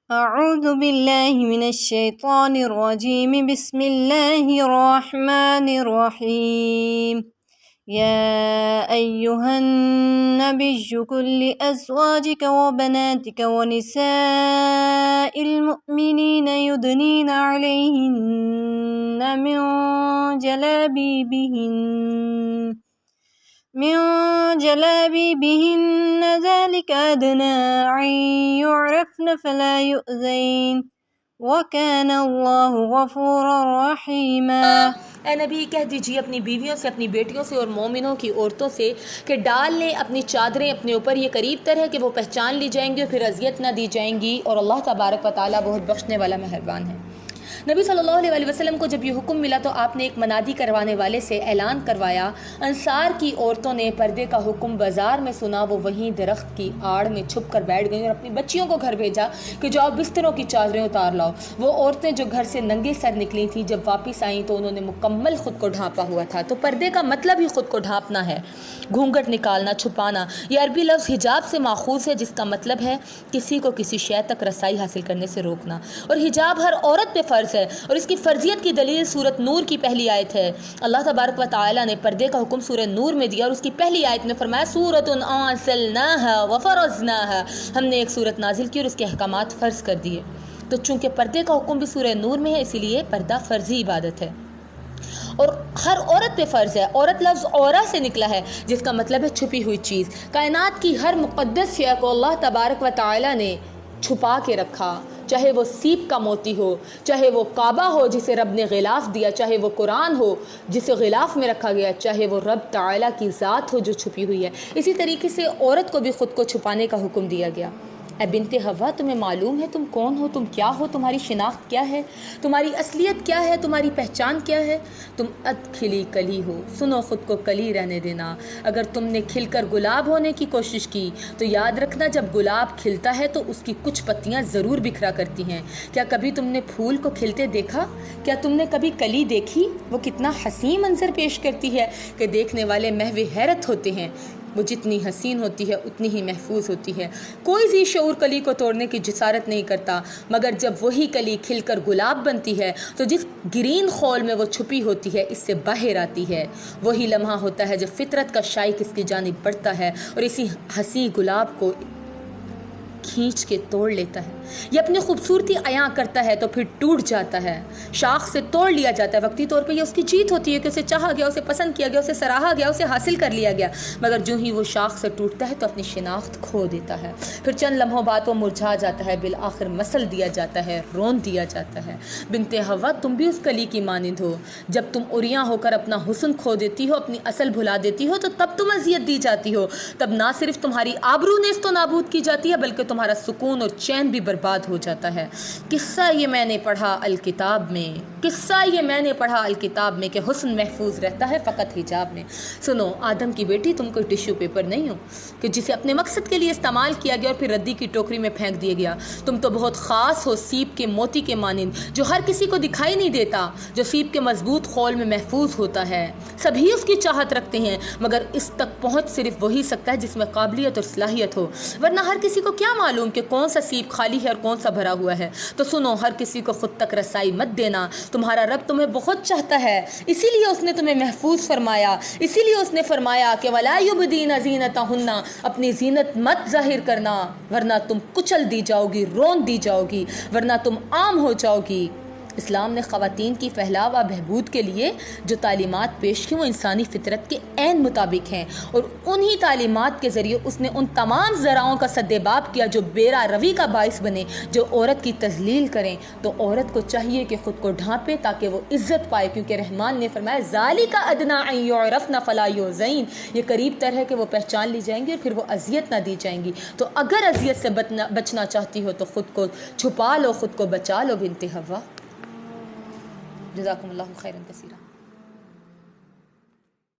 أعوذ بالله من الشيطان الرجيم بسم الله الرحمن الرحيم يا أيها النبي قل لأزواجك وبناتك ونساء المؤمنين يدنين عليهن من جلابيبهن ذلك أدنى أن يعرفن فلا يؤذين وكان الله غفورا رحيما۔ اے نبی کہہ دیجیے اپنی بیویوں سے، اپنی بیٹیوں سے اور مومنوں کی عورتوں سے کہ ڈال لیں اپنی چادریں اپنے اوپر، یہ قریب تر ہے کہ وہ پہچان لی جائیں گی اور پھر اذیت نہ دی جائیں گی، اور اللہ تبارک و تعالیٰ بہت بخشنے والا مہربان ہے۔ نبی صلی اللہ علیہ وسلم کو جب یہ حکم ملا تو آپ نے ایک منادی کروانے والے سے اعلان کروایا۔ انصار کی عورتوں نے پردے کا حکم بازار میں سنا، وہ وہیں درخت کی آڑ میں چھپ کر بیٹھ گئیں اور اپنی بچیوں کو گھر بھیجا کہ جاؤ بستروں کی چادریں اتار لاؤ۔ وہ عورتیں جو گھر سے ننگے سر نکلی تھیں جب واپس آئیں تو انہوں نے مکمل خود کو ڈھانپا ہوا تھا۔ تو پردے کا مطلب ہی خود کو ڈھانپنا ہے، گھونگھٹ نکالنا، چھپانا۔ یہ عربی لفظ حجاب سے ماخوذ ہے جس کا مطلب ہے کسی کو کسی شے تک رسائی حاصل کرنے سے روکنا، اور حجاب ہر عورت پہ فرض ہے، اور اس کی فرضیت کی دلیل سورۃ نور کی پہلی آیت ہے۔ اللہ تبارک و تعالیٰ نے پردے کا حکم سورہ نور میں دیا اور اس کی پہلی آیت میں فرمایا سورۃ انزلناہا وفرضناہا، ہم نے ایک سورت نازل کی اور اس کے احکامات فرض کر دیے۔ تو چونکہ پردے کا حکم بھی سورہ نور میں ہے اسی لیے پردہ فرضی عبادت ہے اور ہر عورت پہ فرض ہے۔ عورت لفظ عورہ سے نکلا ہے جس کا مطلب ہے چھپی ہوئی چیز۔ کائنات کی ہر مقدس شے کو اللہ تبارک و تعالیٰ نے چھپا کے رکھا، چاہے وہ سیپ کا موتی ہو، چاہے وہ کعبہ ہو جسے رب نے غلاف دیا، چاہے وہ قرآن ہو جسے غلاف میں رکھا گیا، چاہے وہ رب تعالیٰ کی ذات ہو جو چھپی ہوئی ہے۔ اسی طریقے سے عورت کو بھی خود کو چھپانے کا حکم دیا گیا۔ اے بنت حوا، تمہیں معلوم ہے تم کون ہو، تم کیا ہو، تمہاری شناخت کیا ہے، تمہاری اصلیت کیا ہے، تمہاری پہچان کیا ہے۔ تم اد کھلی کلی ہو، سنو خود کو کلی رہنے دینا۔ اگر تم نے کھل کر گلاب ہونے کی کوشش کی تو یاد رکھنا جب گلاب کھلتا ہے تو اس کی کچھ پتیاں ضرور بکھرا کرتی ہیں۔ کیا کبھی تم نے پھول کو کھلتے دیکھا؟ کیا تم نے کبھی کلی دیکھی؟ وہ کتنا حسین منظر پیش کرتی ہے کہ دیکھنے والے محو حیرت ہوتے ہیں۔ وہ جتنی حسین ہوتی ہے اتنی ہی محفوظ ہوتی ہے۔ کوئی ذی شعور کلی کو توڑنے کی جسارت نہیں کرتا، مگر جب وہی کلی کھل کر گلاب بنتی ہے تو جس گرین خول میں وہ چھپی ہوتی ہے اس سے باہر آتی ہے۔ وہی لمحہ ہوتا ہے جب فطرت کا شائق اس کی جانب بڑھتا ہے اور اسی ہنسی گلاب کو کھینچ کے توڑ لیتا ہے۔ یہ اپنی خوبصورتی عیاں کرتا ہے تو پھر ٹوٹ جاتا ہے، شاخ سے توڑ لیا جاتا ہے۔ وقتی طور پہ یہ اس کی جیت ہوتی ہے کہ اسے چاہا گیا، اسے پسند کیا گیا، اسے سراہا گیا، اسے حاصل کر لیا گیا، مگر جو ہی وہ شاخ سے ٹوٹتا ہے تو اپنی شناخت کھو دیتا ہے۔ پھر چند لمحوں بعد وہ مرجھا جاتا ہے، بالآخر مسل دیا جاتا ہے، رون دیا جاتا ہے۔ بنت حوا، تم بھی اس کلی کی مانند ہو۔ جب تم عریاں ہو کر اپنا حسن کھو دیتی ہو، اپنی اصل بھلا دیتی ہو تو تب تم اذیت دی جاتی ہو۔ تب نہ صرف تمہاری آبرو نیست و نابود کی جاتی ہے بلکہ تمہارا سکون اور چین بھی برباد ہو جاتا ہے۔ قصہ یہ میں نے پڑھا الکتاب میں، قصہ یہ میں نے پڑھا الکتاب میں کہ حسن محفوظ رہتا ہے فقط حجاب میں۔ سنو آدم کی بیٹی، تم کوئی ٹشو پیپر نہیں ہو کہ جسے اپنے مقصد کے لیے استعمال کیا گیا اور پھر ردی کی ٹوکری میں پھینک دیا گیا۔ تم تو بہت خاص ہو، سیپ کے موتی کے مانند جو ہر کسی کو دکھائی نہیں دیتا، جو سیپ کے مضبوط خول میں محفوظ ہوتا ہے۔ سبھی اس کی چاہت رکھتے ہیں مگر اس تک پہنچ صرف وہی سکتا ہے جس میں قابلیت اور صلاحیت ہو، ورنہ ہر کسی کو کیا معلوم کہ کون سا سیپ خالی ہے اور کون سا بھرا ہوا ہے۔ تو سنو، ہر کسی کو خود تک رسائی مت دینا۔ تمہارا رب تمہیں بہت چاہتا ہے، اسی لیے اس نے تمہیں محفوظ فرمایا، اسی لیے اس نے فرمایا کہ وَلَا يُبْدِينَ زِينَتَهُنَّ، اپنی زینت مت ظاہر کرنا ورنہ تم کچل دی جاؤ گی، رون دی جاؤ گی، ورنہ تم عام ہو جاؤ گی۔ اسلام نے خواتین کی فلاح و بہبود کے لیے جو تعلیمات پیش کی وہ انسانی فطرت کے عین مطابق ہیں، اور انہی تعلیمات کے ذریعے اس نے ان تمام ذرائعوں کا سد باب کیا جو بیرا روی کا باعث بنے، جو عورت کی تذلیل کریں۔ تو عورت کو چاہیے کہ خود کو ڈھانپے تاکہ وہ عزت پائے، کیونکہ رحمان نے فرمایا ذالک ادنیٰ ان یعرفن فلا یؤذین، یہ قریب تر ہے کہ وہ پہچان لی جائیں گی اور پھر وہ اذیت نہ دی جائیں گی۔ تو اگر اذیت سے بچنا چاہتی ہو تو خود کو چھپا لو، خود کو بچا لو بنت حوا۔ جزاکم اللہ خیرا کثیرا۔